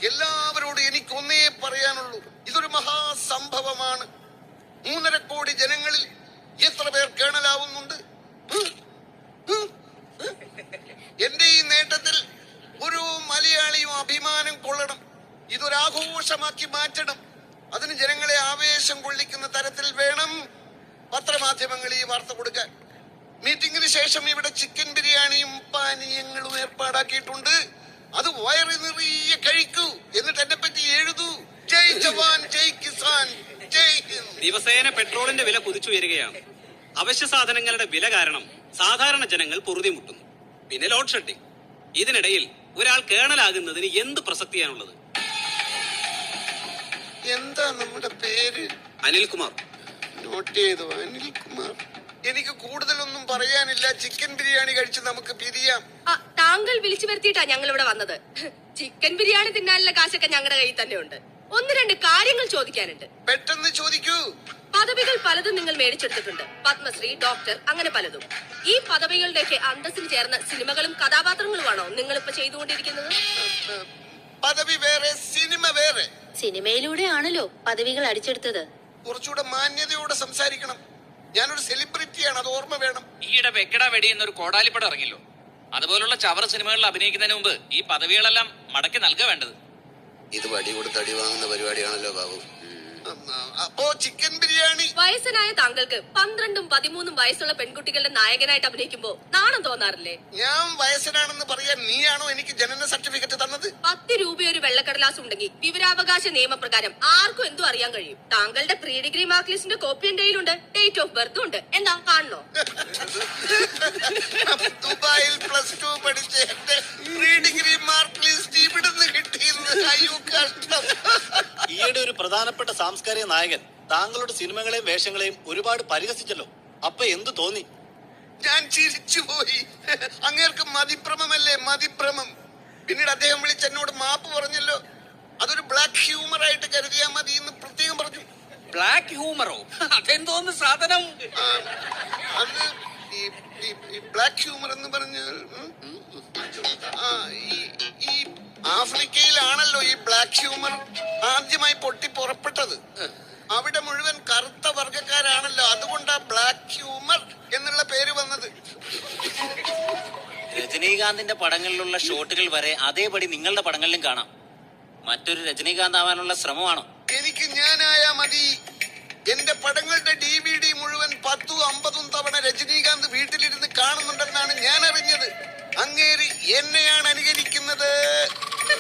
എല്ലാവരോടും എനിക്കൊന്നേ പറയാനുള്ളൂ, ഇതൊരു മഹാസംഭവമാണ്. 3.5 കോടി ജനങ്ങളിൽ എത്ര പേർ കേണലാവുന്നുണ്ട്? എന്റെ ഈ നേട്ടത്തിൽ ഓരോ മലയാളിയും അഭിമാനം കൊള്ളണം. ഇതൊരാഘോഷമാക്കി മാറ്റണം. അതിന് ജനങ്ങളെ ആവേശം കൊള്ളിക്കുന്ന തരത്തിൽ വേണം പത്രമാധ്യമങ്ങൾ ഈ വാർത്ത കൊടുക്കാൻ. മീറ്റിംഗിന് ശേഷം ഇവിടെ ചിക്കൻ ബിരിയാണിയും പാനീയങ്ങളും ഏർപ്പാടാക്കിയിട്ടുണ്ട്. അത് വയറ് നിറയെ കഴിക്കൂ, എന്നിട്ട് എന്നെ പറ്റി എഴുതൂ. ജയ് ജവാൻ, ജയ് കിസാൻ, ജയ് ഹിന്ദ്. ദിവസേന പെട്രോളിന്റെ വില കുതിച്ചുയരുകയാണ്. അവശ്യ സാധനങ്ങളുടെ വില കാരണം സാധാരണ ജനങ്ങൾ പൊറുതിമുട്ടുന്നു. പിന്നെ ലോഡ് ഷെഡിംഗ്. ഇതിനിടയിൽ ഒരാൾ കേണലാകുന്നതിന് എന്ത് പ്രസക്തിയാണുള്ളത്? എന്താ നമ്മുടെ പേര്? അനിൽകുമാർ. നോട്ട് ചെയ്തു, അനിൽകുമാർ. എനിക്ക് കൂടുതലൊന്നും പറയാനില്ല. ചിക്കൻ ബിരിയാണി കഴിച്ച് നമുക്ക് പിരിയാം. താങ്കൾ വിളിച്ചു വരുത്തിയിട്ടാ ഞങ്ങൾ ഇവിടെ വന്നത്. ചിക്കൻ ബിരിയാണി തിന്നാനുള്ള കാശൊക്കെ ഞങ്ങളുടെ കയ്യിൽ തന്നെ ഉണ്ട്. 1-2 കാര്യങ്ങൾ ചോദിക്കാനുണ്ട്. പെട്ടെന്ന് ചോദിക്കൂ. പദവികൾ പലതും നിങ്ങൾ മേടിച്ചെടുത്തിട്ടുണ്ട്. പത്മശ്രീ, ഡോക്ടർ, അങ്ങനെ പലതും. ഈ പദവികളുടെയൊക്കെ അന്തസ്സിന് ചേർന്ന സിനിമകളും കഥാപാത്രങ്ങളുമാണോ നിങ്ങൾ ഇപ്പൊ ചെയ്തുകൊണ്ടിരിക്കുന്നത്? പദവി വേറെ, സിനിമ വേറെ. സിനിമയിലൂടെയാണല്ലോ പദവികൾ അടിച്ചെടുത്തത്. കുറച്ചുകൂടെ മാന്യതയോടെ സംസാരിക്കണം. ഞാനൊരു സെലിബ്രിറ്റിയാണ്, അത് ഓർമ്മ വേണം. ഈയിടെ വെക്കട വെടി എന്നൊരു കോടാലിപ്പടം ഇറങ്ങില്ലോ. അതുപോലുള്ള ചവറ സിനിമകളിൽ അഭിനയിക്കുന്നതിന് മുമ്പ് ഈ പദവികളെല്ലാം മടക്കി നൽകുക വേണ്ടത്. ഇത് വടി കൊടുത്ത് അടി വാങ്ങുന്ന പരിപാടിയാണല്ലോ ബാബു. അപ്പോ ചിക്കൻ ബിരിയാണി. വയസ്സനായ താങ്കൾക്ക് 12ഉം 13ഉം വയസ്സുള്ള പെൺകുട്ടികളുടെ നായകനായിട്ട് അഭിനയിക്കുമ്പോ നാണം തോന്നാറില്ലേ? ഞാൻ വയസ്സനാണെന്ന് പറയാൻ നീയാണോ എനിക്ക് ജനന സർട്ടിഫിക്കറ്റ് തന്നത്? 10 രൂപയൊരു വെള്ളക്കടലാസ് ഉണ്ടെങ്കിൽ വിവരാവകാശ നിയമപ്രകാരം ആർക്കും എന്തും അറിയാൻ കഴിയും. താങ്കളുടെ പ്രീ ഡിഗ്രി മാർക്ക് ലിസ്റ്റിന്റെ കോപ്പി എന്റെ കയ്യിലുണ്ട്. ഡേറ്റ് ഓഫ് ബർത്തും ഉണ്ട്. എന്താ കാണണോ? ദുബായിൽ +2 പഠിച്ച എന്റെ പ്രീ ഡിഗ്രി മാർക്ക് ലിസ്റ്റ് ഇവിടുന്ന് കിട്ടിയെന്ന്. അയ്യോ കഷ്ടം. ഈയിടെ ഒരു പ്രധാനപ്പെട്ട സാംസ്കാരിക നായകൻ താങ്കളുടെ സിനിമകളെയും വേഷങ്ങളെയും ഒരുപാട് പരിഹസിച്ചല്ലോ. അപ്പൊ എന്തു തോന്നി? ഞാൻ ചിരിച്ചുപോയി. അങ്ങേർക്ക് മതിഭ്രമല്ലേ, മതിഭ്രമം. പിന്നീട് അദ്ദേഹം വിളിച്ച് എന്നോട് മാപ്പ് പറഞ്ഞല്ലോ. അതൊരു ബ്ലാക്ക് ഹ്യൂമർ ആയിട്ട് കരുതിയാ മതി എന്ന് പ്രത്യേകം പറഞ്ഞു. ബ്ലാക്ക് ഹ്യൂമറോ? അതെന്തോന്ന് സാധനം? അത് ഈ ബ്ലാക്ക് ഹ്യൂമർ എന്ന് പറഞ്ഞാൽ ഈ ആഫ്രിക്കയിലാണല്ലോ ഈ ബ്ലാക്ക് ഹ്യൂമർ ആദ്യമായി പൊട്ടി പുറപ്പെട്ടത്. അവിടെ മുഴുവൻ കറുത്ത വർഗക്കാരാണല്ലോ. അതുകൊണ്ടാ ബ്ലാക്ക് ഹ്യൂമർ എന്നുള്ള പേര് വന്നത്. രജനീകാന്തിന്റെ പടങ്ങളിലുള്ള ഷോട്ടുകൾ വരെ അതേപടി നിങ്ങളുടെ പടങ്ങളിലും കാണാം. മറ്റൊരു രജനീകാന്ത് ആവാനുള്ള ശ്രമമാണോ? എനിക്ക് ഞാനായാ മതി. എന്റെ പടങ്ങളുടെ DVD മുഴുവൻ 10ഉം 50ഉം തവണ രജനീകാന്ത് വീട്ടിലിരുന്ന് കാണുന്നുണ്ടെന്നാണ് ഞാൻ അറിഞ്ഞത്. അങ്ങേര് എന്നെയാണ് അനുകരിക്കുന്നത്.